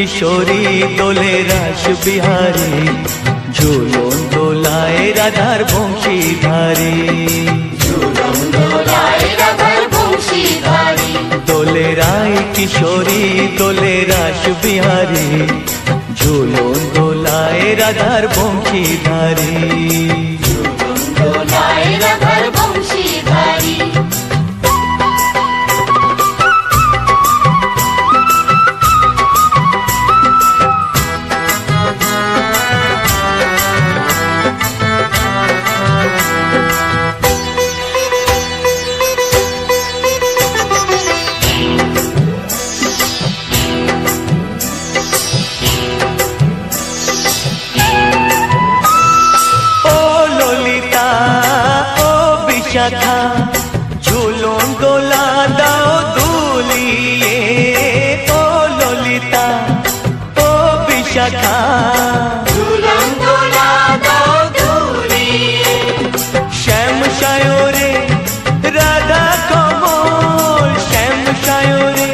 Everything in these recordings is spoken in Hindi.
किशोरी दोले रास बिहारी, झूलन दोलाए राधार बंशीधारी। झूलन दोलाए राधार बंशीधारी। दोले राय किशोरी दोले रास बिहारी, झूलन दोलाए राधार बंशीधारी। झूलन दोलाए राधार बंशीधारी। था झूलन दोला दाओ दूलिए, ओ ललिता ओ विशाखा। झूलन दोला दाओ दूलिए। श्याम सायोरे राधा कमल, श्याम सायोरे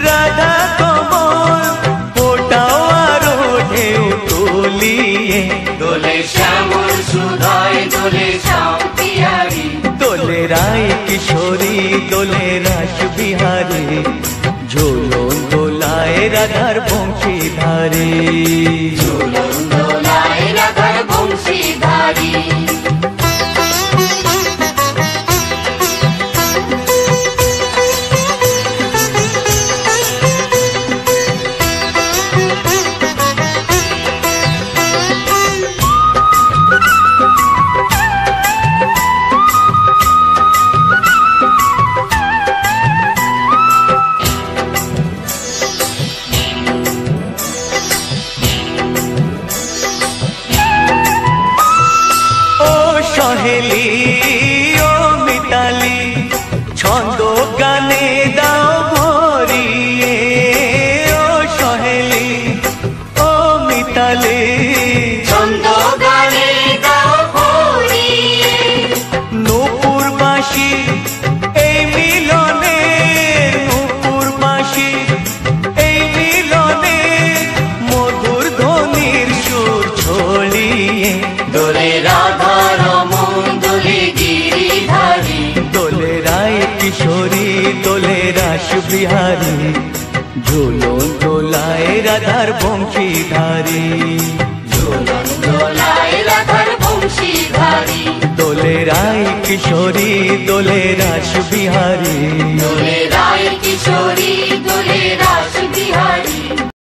राधा कमल, फोटाओ आरो ढेउ तोलिए। दोले श्यामल सुधाए दोले श्याम पियारी। दोले राय किशोरी दोले रास बिहारी, झूलन दोलाए राधार बंशीधारी। झूलन दोलाए राधार बंशीधारी। सहेली ओ मिताली छंद गाने दाओ भरिए, ओ सहेली ओ मिताली छंद गाने दाओ भरिए। नूपुर बाँशी এই মিলনে, নূপুর বাঁশি এই মিলনে, মধুর ধ্বনির সুর ছড়িয়ে। दोले राधा रमन दोले गिरिधारी। दोले राय किशोरी दोले रास बिहारी, झूलन दोलाए राधार बंशीधारी। झूलन दोलाए राधार बंशीधारी। दोले राय किशोरी दोले रास बिहारी।